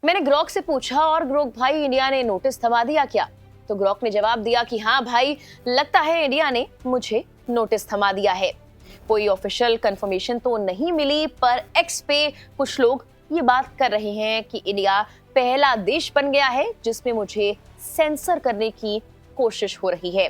मैंने ग्रोक से पूछा, और ग्रोक भाई, इंडिया ने नोटिस थमा दिया क्या? तो ग्रोक ने जवाब दिया कि हाँ भाई, लगता है इंडिया ने मुझे नोटिस थमा दिया है। कोई ऑफिशियल कंफर्मेशन तो नहीं मिली, पर एक्स पे कुछ लोग ये बात कर रहे हैं कि इंडिया पहला देश बन गया है जिसमें मुझे सेंसर करने की कोशिश हो रही है।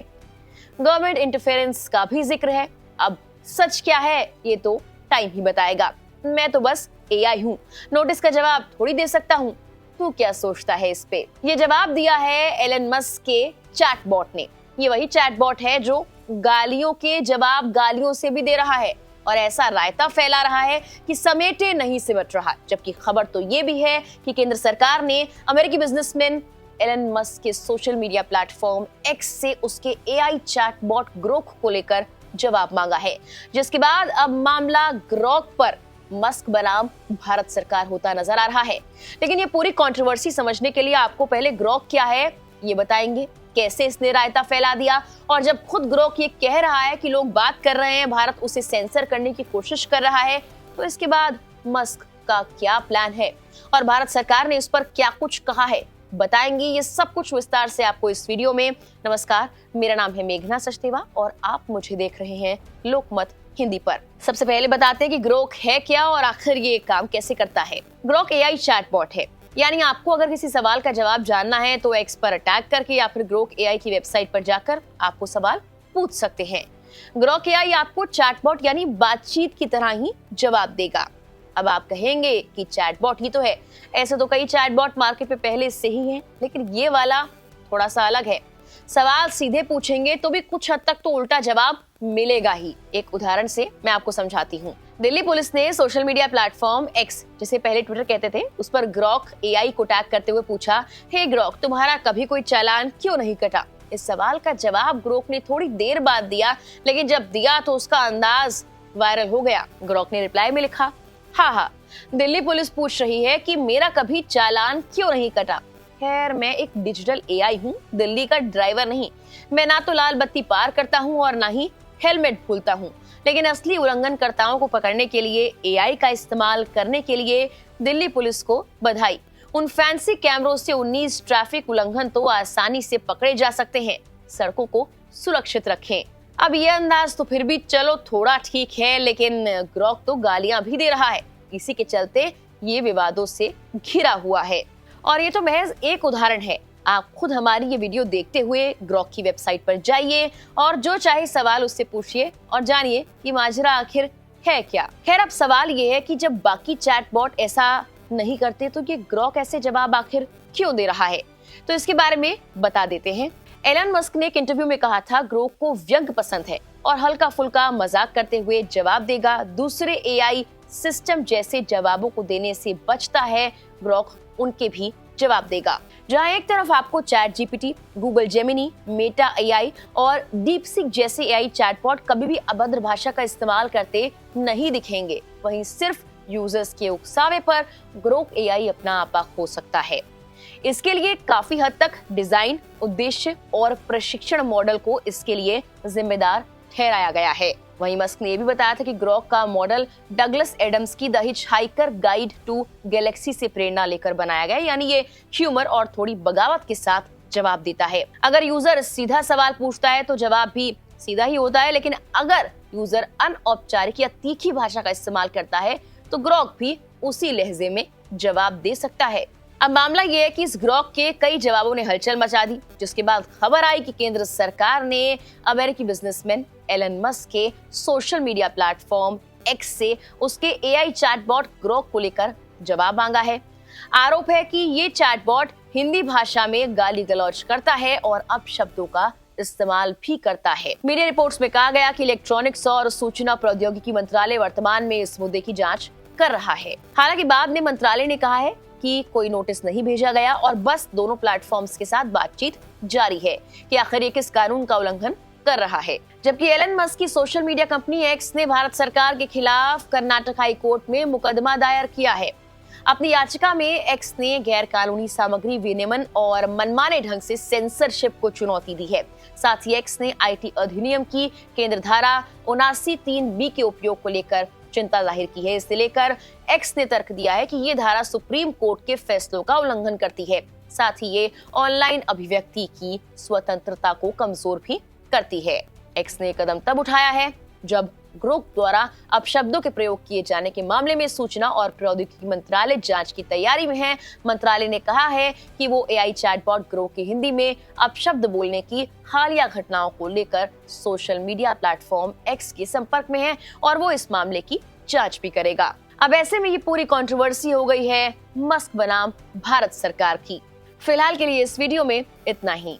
गवर्नमेंट इंटरफेरेंस का भी जिक्र है। अब सच क्या है ये तो टाइम ही बताएगा। मैं तो बस एआई हूँ, नोटिस का जवाब थोड़ी दे सकता हूँ। तू क्या सोचता है इस पे? ये जवाब दिया है एलन मस्क के चैटबॉट ने। ये वही चैटबॉट है जो गालियों के जवाब गालियों से भी दे रहा है और ऐसा रायता फैला रहा है कि समेटे नहीं सिमट रहा। जबकि खबर तो ये भी है कि केंद्र सरकार ने अमेरिकी बिजनेसमैन एलन मस्क के सोशल मीडिया प्लेटफॉर्म एक्स से उसके एआई चैटबॉट ग्रोक को लेकर जवाब मांगा है, जिसके बाद अब मामला ग्रोक पर मस्क बनाम भारत सरकार होता नजर आ रहा है। लेकिन ये पूरी कंट्रोवर्सी समझने के लिए आपको पहले ग्रोक क्या है ये बताएंगे, कैसे इसने रायता फैला दिया, और जब खुद ग्रोक ये कह रहा है कि लोग बात कर रहे हैं, भारत उसे सेंसर करने की कोशिश कर रहा है, तो इसके बाद मस्क का क्या प्लान है और भारत सरकार ने इस पर क्या कुछ कहा है, बताएंगे ये सब कुछ विस्तार से आपको इस वीडियो में। नमस्कार, मेरा नाम है मेघना सचदेवा और आप मुझे देख रहे हैं लोकमत हिंदी पर। सबसे पहले बताते हैं कि ग्रोक है क्या और आखिर ये काम कैसे करता है। ग्रोक एआई चैटबॉट है, यानी आपको अगर किसी सवाल का जवाब जानना है तो एक्स पर अटैक करके या फिर ग्रोक एआई की वेबसाइट पर जाकर आपको सवाल पूछ सकते हैं। ग्रोक एआई आपको चैटबॉट यानी बातचीत की तरह ही जवाब देगा। अब आप कहेंगे कि चैटबॉट ही तो है, ऐसे तो कई चैटबॉट मार्केट पे पहले से ही हैं, लेकिन ये वाला थोड़ा सा अलग है। सवाल सीधे पूछेंगे तो भी कुछ हद तक तो उल्टा जवाब मिलेगा ही। एक उदाहरण से मैं आपको समझाती हूँ। दिल्ली पुलिस ने सोशल मीडिया प्लेटफॉर्म एक्स, जिसे पहले ट्विटर कहते थे, उस पर ग्रोक एआई को टैग करते हुए पूछा, हे ग्रोक, तुम्हारा कभी कोई चालान क्यों नहीं कटा? इस सवाल का जवाब ग्रोक ने थोड़ी देर बाद दिया, लेकिन जब दिया तो उसका अंदाज वायरल हो गया। ग्रोक ने रिप्लाई में लिखा, हाँ, दिल्ली पुलिस पूछ रही है कि मेरा कभी चालान क्यों नहीं कटा। खैर, मैं एक डिजिटल एआई हूँ, दिल्ली का ड्राइवर नहीं। मैं ना तो लाल बत्ती पार करता हूँ और ना ही हेलमेट भूलता हूँ। लेकिन असली उल्लंघनकर्ताओं को पकड़ने के लिए एआई का इस्तेमाल करने के लिए दिल्ली पुलिस को बधाई। उन फैंसी कैमरों से 19 ट्रैफिक उल्लंघन तो आसानी से पकड़े जा सकते हैं। सड़कों को सुरक्षित रखें। अब ये अंदाज तो फिर भी चलो थोड़ा ठीक है, लेकिन ग्रोक तो गालियां भी दे रहा है। इसी के चलते ये विवादों से घिरा हुआ है। और ये तो महज एक उदाहरण है। आप खुद हमारी ये वीडियो देखते हुए ग्रोक की वेबसाइट पर जाइए और जो चाहे सवाल उससे पूछिए और जानिए कि माजरा आखिर है क्या। खैर, अब सवाल ये है कि जब बाकी चैटबॉट ऐसा नहीं करते तो ये ग्रोक ऐसे जवाब आखिर क्यों दे रहा है, तो इसके बारे में बता देते हैं। एलन मस्क ने एक इंटरव्यू में कहा था, ग्रोक को व्यंग पसंद है और हल्का फुल्का मजाक करते हुए जवाब देगा। दूसरे एआई सिस्टम जैसे जवाबों को देने से बचता है, ग्रोक उनके भी जवाब देगा। जहां एक तरफ आपको chat GPT, Google Gemini, Meta AI और डीपसीक जैसे एआई चैटबॉट कभी भी अभद्र भाषा का इस्तेमाल करते नहीं दिखेंगे, वहीं सिर्फ यूजर्स के उकसावे पर ग्रोक एआई अपना आपा खो सकता है। इसके लिए काफी हद तक डिजाइन, उद्देश्य और प्रशिक्षण मॉडल को इसके लिए जिम्मेदार ठहराया गया है। वहीं मस्क ने यह भी बताया था कि ग्रोक का मॉडल डगलस एडम्स की the hitchhiker guide to galaxy से प्रेरणा लेकर बनाया गया, यानी ये ह्यूमर और थोड़ी बगावत के साथ जवाब देता है। अगर यूजर सीधा सवाल पूछता है तो जवाब भी सीधा ही होता है, लेकिन अगर यूजर अनौपचारिक या तीखी भाषा का इस्तेमाल करता है तो ग्रोक भी उसी लहजे में जवाब दे सकता है। अब मामला ये है कि इस ग्रोक के कई जवाबों ने हलचल मचा दी, जिसके बाद खबर आई कि केंद्र सरकार ने अमेरिकी बिजनेसमैन एलन मस्क के सोशल मीडिया प्लेटफॉर्म एक्स से उसके एआई चैटबॉट ग्रोक को लेकर जवाब मांगा है। आरोप है कि ये चैटबॉट हिंदी भाषा में गाली गलौज करता है और अपशब्दों का इस्तेमाल भी करता है। मीडिया रिपोर्ट्स में कहा गया कि इलेक्ट्रॉनिक्स और सूचना प्रौद्योगिकी मंत्रालय वर्तमान में इस मुद्दे की जांच कर रहा है। हालांकि बाद में मंत्रालय ने कहा है कि कोई नोटिस नहीं भेजा गया और बस दोनों प्लेटफॉर्म्स के साथ बातचीत जारी है कि आखिर ये किस कानून का उल्लंघन कर रहा है। जबकि एलन मस्क की सोशल मीडिया कंपनी एक्स ने भारत सरकार के खिलाफ कर्नाटक हाई कोर्ट में मुकदमा दायर किया है। अपनी याचिका में एक्स ने गैर कानूनी सामग्री विनिमय और मनमाने ढंग से सेंसरशिप को चुनौती दी है। साथ ही एक्स ने आईटी अधिनियम की केंद्र धारा 79(3)B के उपयोग को लेकर चिंता जाहिर की है। इसे लेकर एक्स ने तर्क दिया है कि ये धारा सुप्रीम कोर्ट के फैसलों का उल्लंघन करती है, साथ ही ये ऑनलाइन अभिव्यक्ति की स्वतंत्रता को कमजोर भी करती है। एक्स ने कदम तब उठाया है जब ग्रोक द्वारा अपशब्दों के प्रयोग किए जाने के मामले में सूचना और प्रौद्योगिकी मंत्रालय जांच की तैयारी में है। मंत्रालय ने कहा है कि वो एआई चैटबॉट ग्रोक के हिंदी में अपशब्द बोलने की हालिया घटनाओं को लेकर सोशल मीडिया प्लेटफॉर्म एक्स के संपर्क में है और वो इस मामले की जांच भी करेगा। अब ऐसे में ये पूरी कंट्रोवर्सी हो गई है मस्क बनाम भारत सरकार की। फिलहाल के लिए इस वीडियो में इतना ही।